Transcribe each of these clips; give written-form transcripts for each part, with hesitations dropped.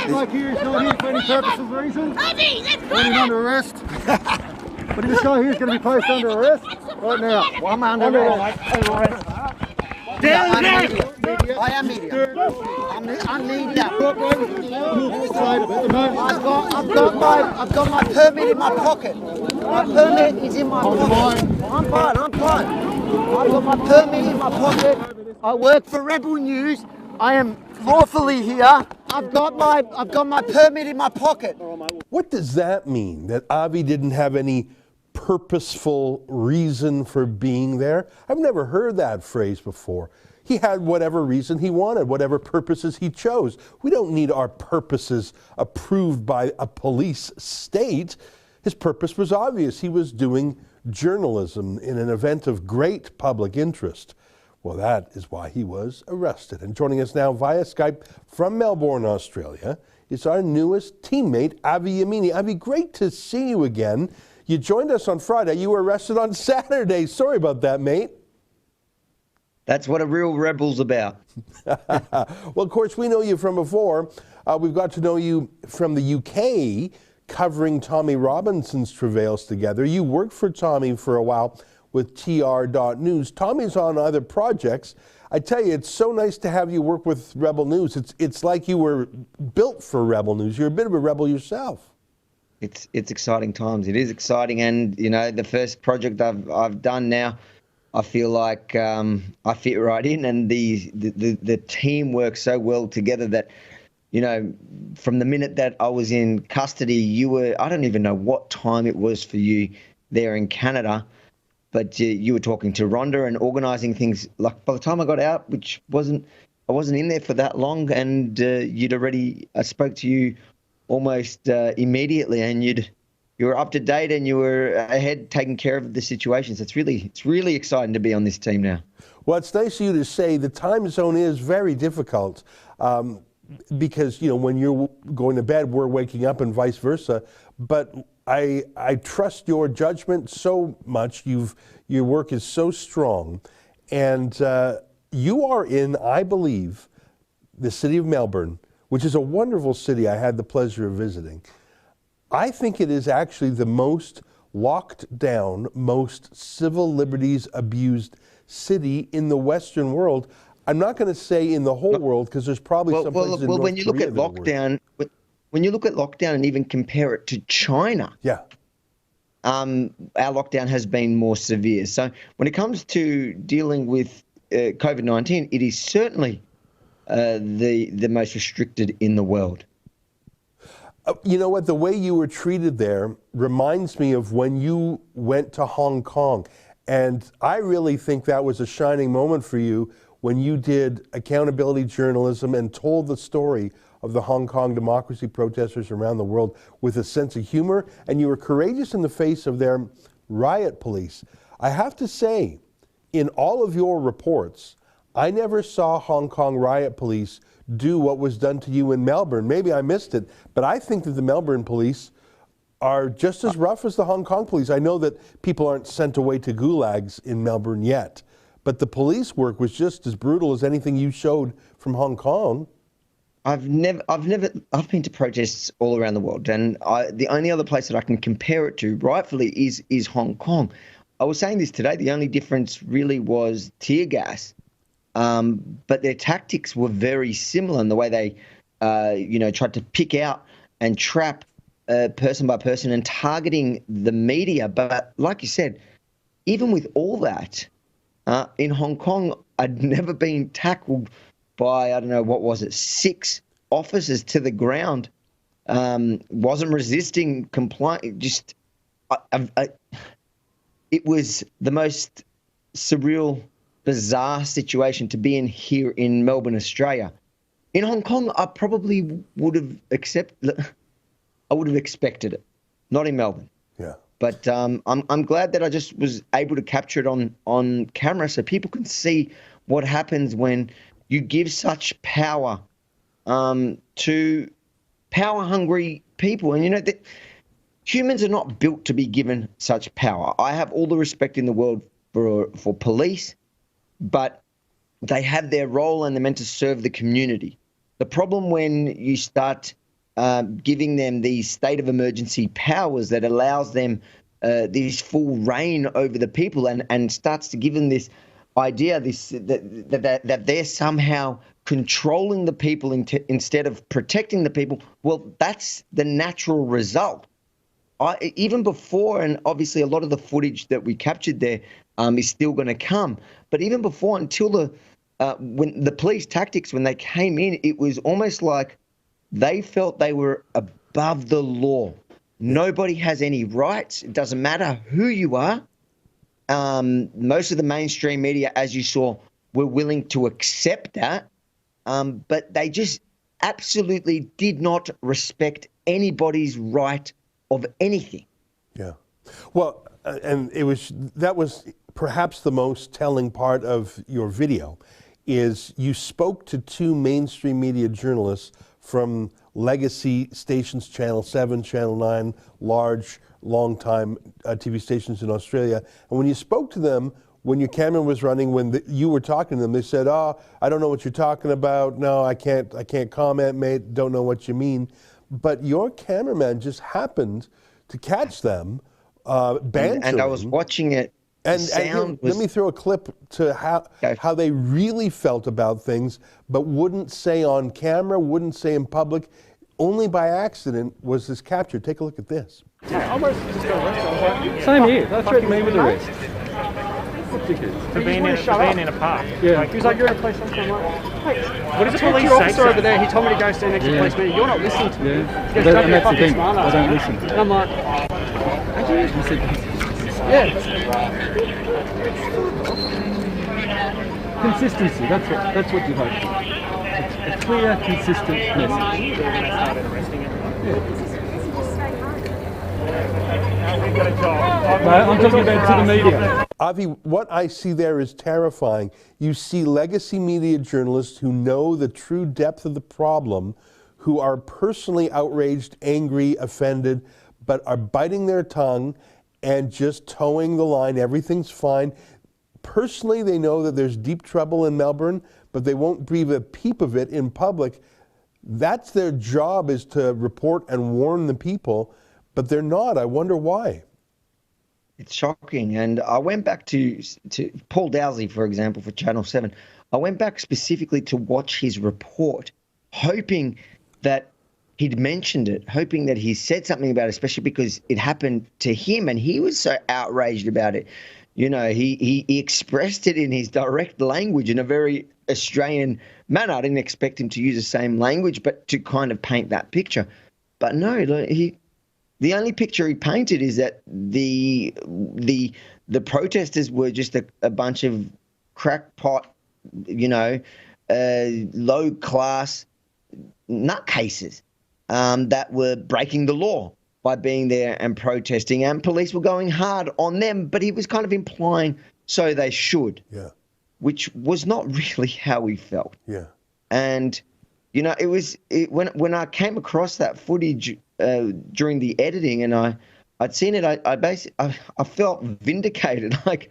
bloke here is not here for any purpose of reason. Putting him under arrest. But this guy here is going to be placed under arrest right now. Well, I'm under arrest. I am media. I'm media. I've got my permit in my pocket. My permit is in my pocket. I'm fine. I've got my permit in my pocket. I work for Rebel News. I am lawfully here. I've got my permit in my pocket. What does that mean? That Avi didn't have any purposeful reason for being there? I've never heard that phrase before. He had whatever reason he wanted, whatever purposes he chose. We don't need our purposes approved by a police state. His purpose was obvious. He was doing journalism in an event of great public interest. Well, that is why he was arrested. And joining us now via Skype from Melbourne, Australia, is our newest teammate, Avi Yamini. Avi, great to see you again. You joined us on Friday. You were arrested on Saturday. Sorry about that, mate. That's what a real rebel's about. Well, of course, we know you from before. We've got to know you from the UK, covering Tommy Robinson's travails together. You worked for Tommy for a while with TR.News. Tommy's on other projects. I tell you, it's so nice to have you work with Rebel News. It's like you were built for Rebel News. You're a bit of a rebel yourself. It's exciting times. It is exciting, and you know, the first project I've done now, I feel like I fit right in, and the team works so well together that, you know, from the minute that I was in custody, you were, I don't even know what time it was for you there in Canada, but you were talking to Rhonda and organising things. Like by the time I got out, I wasn't in there for that long, and I spoke to you almost immediately, and you were up to date and you were ahead taking care of the situations. It's really exciting to be on this team now. Well, it's nice of you to say the time zone is very difficult because, you know, when you're going to bed, we're waking up and vice versa. But I trust your judgment so much. Your work is so strong. And you are in, I believe, the city of Melbourne, which is a wonderful city I had the pleasure of visiting. I think it is actually the most locked down, most civil liberties abused city in the Western world. I'm not going to say in the whole world, because there's probably some places in North when you look Korea at lockdown, when you look at lockdown and even compare it to China, yeah, our lockdown has been more severe. So when it comes to dealing with COVID-19, it is certainly the most restricted in the world. You know what? The way you were treated there reminds me of when you went to Hong Kong. And I really think that was a shining moment for you when you did accountability journalism and told the story of the Hong Kong democracy protesters around the world with a sense of humor. And you were courageous in the face of their riot police. I have to say, in all of your reports, I never saw Hong Kong riot police do what was done to you in Melbourne. Maybe I missed it, but I think that the Melbourne police are just as rough as the Hong Kong police. I know that people aren't sent away to gulags in Melbourne yet, but the police work was just as brutal as anything you showed from Hong Kong. I've been to protests all around the world, and the only other place that I can compare it to, rightfully, is Hong Kong. I was saying this today. The only difference really was tear gas. But their tactics were very similar in the way they, tried to pick out and trap person by person and targeting the media. But like you said, even with all that, in Hong Kong, I'd never been tackled by, I don't know, what was it, 6 officers to the ground. Wasn't resisting, complying. Just, it was the most surreal, bizarre situation to be in here in Melbourne, Australia. In Hong Kong, I probably would have expected it, not in Melbourne. Yeah. But I'm glad that I just was able to capture it on camera so people can see what happens when you give such power to power-hungry people. And you know that humans are not built to be given such power. I have all the respect in the world for police, but they have their role and they're meant to serve the community. The problem when you start giving them these state of emergency powers that allows them this full reign over the people, and starts to give them this idea that they're somehow controlling the people instead of protecting the people. Well, that's the natural result. Even before, and obviously a lot of the footage that we captured there is still going to come, but even before, until when the police tactics, when they came in, it was almost like they felt they were above the law. Nobody has any rights. It doesn't matter who you are. Most of the mainstream media, as you saw, were willing to accept that, but they just absolutely did not respect anybody's right of anything. Yeah. Well, and that was perhaps the most telling part of your video, is you spoke to two mainstream media journalists from legacy stations, Channel 7, Channel 9, large, long-time TV stations in Australia. And when you spoke to them, when your camera was running, when you were talking to them, they said, "Oh, I don't know what you're talking about. No, I can't comment, mate. Don't know what you mean." But your cameraman just happened to catch them bantering. And I was watching it. Let me throw a clip to how they really felt about things, but wouldn't say on camera, wouldn't say in public. Only by accident was this captured. Take a look at this. Yeah, almost just got arrested. Same here. They threatened me with arrest. For being in a park. Yeah. He was like, "You're in a police officer." I'm like, "Hey, what does the police officer over there? He told me to go stand next to the police meeting. You're not listening to me." Yeah. He goes, "Don't be a And that's the fucking thing. smart I ass." don't listen. And I'm like, He said, "Yeah." consistency. That's what you hope for. It's a clear, consistent message. They started arresting everyone. We've got a job. No, I'm talking about to the media. Avi, what I see there is terrifying. You see legacy media journalists who know the true depth of the problem, who are personally outraged, angry, offended, but are biting their tongue and just towing the line. Everything's fine. Personally, they know that there's deep trouble in Melbourne, but they won't breathe a peep of it in public. That's their job, is to report and warn the people, but they're not. I wonder why. It's shocking. And I went back to Paul Dowsey, for example, for Channel 7. I went back specifically to watch his report, hoping that he'd mentioned it, hoping that he said something about it, especially because it happened to him and he was so outraged about it. You know, he expressed it in his direct language in a very Australian manner. I didn't expect him to use the same language, but to kind of paint that picture. But no, the only picture he painted is that the protesters were just a bunch of crackpot, low class nutcases that were breaking the law by being there and protesting, and police were going hard on them, but he was kind of implying so they should, which was not really how he felt. Yeah. And, when I came across that footage during the editing and I'd seen it, I felt vindicated. Like,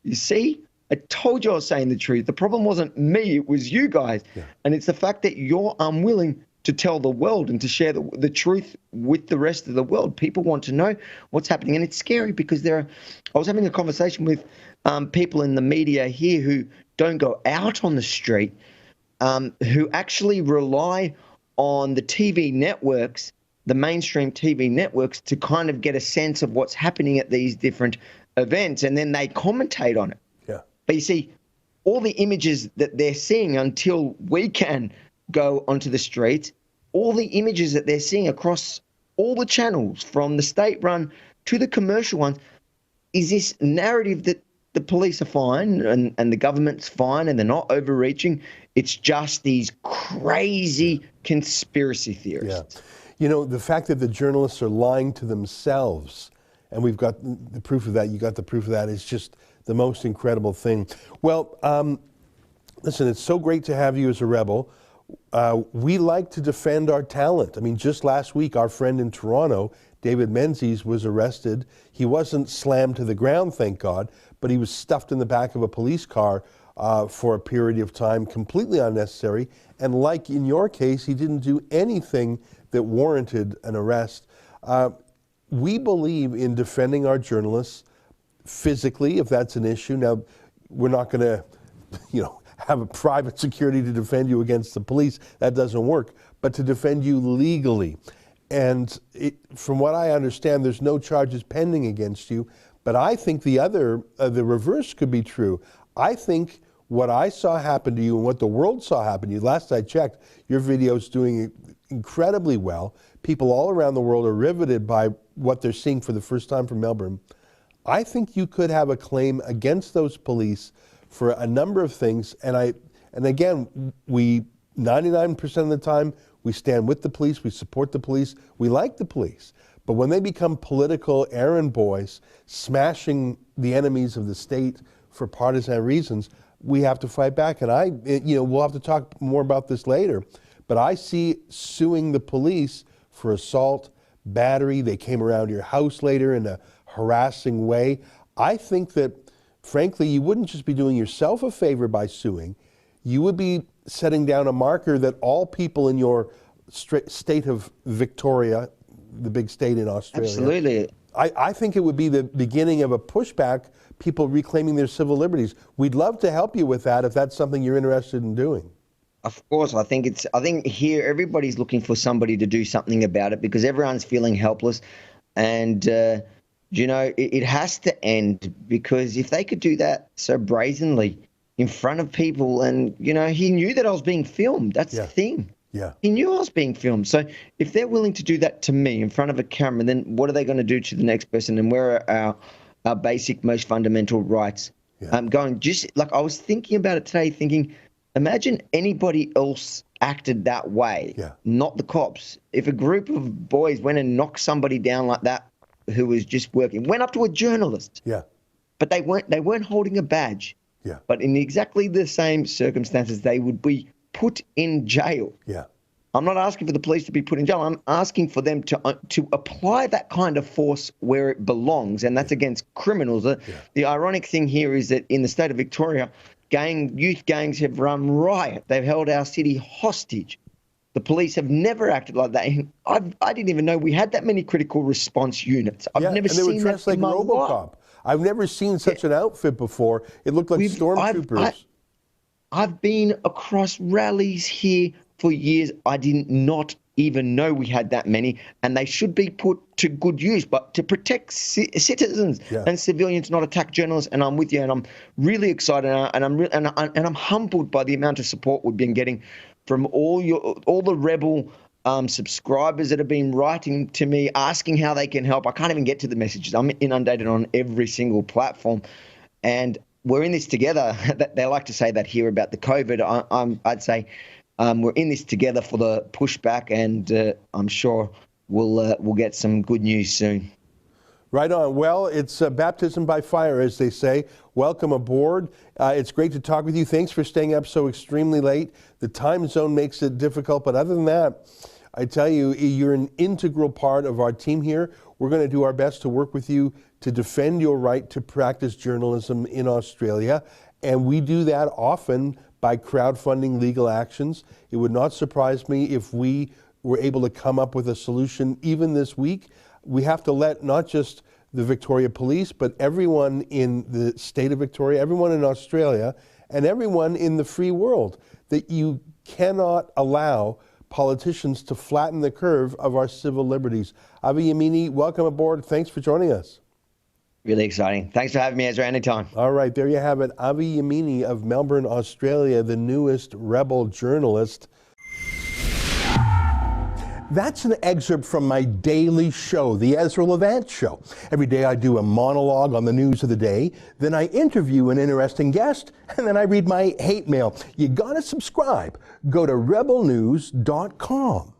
you see, I told you I was saying the truth. The problem wasn't me, it was you guys. Yeah. And it's the fact that you're unwilling to tell the world and to share the truth with the rest of the world. People want to know what's happening. And it's scary because I was having a conversation with people in the media here who don't go out on the street, who actually rely on the TV networks, the mainstream TV networks, to kind of get a sense of what's happening at these different events. And then they commentate on it. Yeah. But you see, all the images that they're seeing until we can go onto the streets, all the images that they're seeing across all the channels, from the state-run to the commercial ones, is this narrative that the police are fine and the government's fine and they're not overreaching. It's just these crazy conspiracy theorists. Yeah. The fact that the journalists are lying to themselves, and we've got the proof of that, you got the proof of that, is just the most incredible thing. Well, listen, it's so great to have you as a rebel. We like to defend our talent. I mean, just last week, our friend in Toronto, David Menzies, was arrested. He wasn't slammed to the ground, thank God, but he was stuffed in the back of a police car for a period of time, completely unnecessary. And like in your case, he didn't do anything that warranted an arrest. We believe in defending our journalists physically, if that's an issue. Now, we're not going to, have a private security to defend you against the police. That doesn't work. But to defend you legally. And from what I understand, there's no charges pending against you. But I think the reverse could be true. I think what I saw happen to you and what the world saw happen to you, last I checked, your video's doing incredibly well. People all around the world are riveted by what they're seeing for the first time from Melbourne. I think you could have a claim against those police for a number of things. And again, we 99% of the time, we stand with the police, we support the police, we like the police. But when they become political errand boys, smashing the enemies of the state for partisan reasons, we have to fight back. And we'll have to talk more about this later. But I see suing the police for assault, battery. They came around your house later in a harassing way. I think that, frankly, you wouldn't just be doing yourself a favor by suing. You would be setting down a marker that all people in your state of Victoria, the big state in Australia. Absolutely. I think it would be the beginning of a pushback, people reclaiming their civil liberties. We'd love to help you with that if that's something you're interested in doing. Of course, I think here everybody's looking for somebody to do something about it because everyone's feeling helpless. And, it has to end, because if they could do that so brazenly in front of people, and, he knew that I was being filmed. That's the thing. Yeah. He knew I was being filmed. So if they're willing to do that to me in front of a camera, then what are they going to do to the next person? And where are our basic, most fundamental rights? Yeah. I was thinking about it today, thinking, imagine anybody else acted that way, not the cops. If a group of boys went and knocked somebody down like that who was just working, went up to a journalist, but they weren't holding a badge, but in exactly the same circumstances, they would be put in jail. I'm not asking for the police to be put in jail. I'm asking for them to apply that kind of force where it belongs, and that's against criminals. The ironic thing here is that in the state of Victoria, youth gangs have run riot. They've held our city hostage. The police have never acted like that. I didn't even know we had that many critical response units. I've never seen that. They were dressed like Robocop. I've never seen such an outfit before. It looked like stormtroopers. I've been across rallies here for years. I did not even know we had that many, and they should be put to good use, but to protect citizens and civilians, not attack journalists. And I'm with you, and I'm really excited, and I'm humbled by the amount of support we've been getting from all the Rebel subscribers that have been writing to me, asking how they can help. I can't even get to the messages. I'm inundated on every single platform, and we're in this together. They like to say that here about the COVID. I'd say we're in this together for the pushback, and I'm sure we'll get some good news soon. Right on. Well, it's baptism by fire, as they say. Welcome aboard. It's great to talk with you. Thanks for staying up so extremely late. The time zone makes it difficult, but other than that, I tell you, you're an integral part of our team here. We're going to do our best to work with you to defend your right to practice journalism in Australia, and we do that often by crowdfunding legal actions. It would not surprise me if we were able to come up with a solution even this week. We have to let not just the Victoria Police, but everyone in the state of Victoria, everyone in Australia, and everyone in the free world, that you cannot allow politicians to flatten the curve of our civil liberties. Avi Yamini, welcome aboard. Thanks for joining us. Really exciting. Thanks for having me, Ezra, anytime. All right, there you have it. Avi Yamini of Melbourne, Australia, the newest rebel journalist. That's an excerpt from my daily show, The Ezra Levant Show. Every day I do a monologue on the news of the day, then I interview an interesting guest, and then I read my hate mail. You gotta subscribe. Go to rebelnews.com.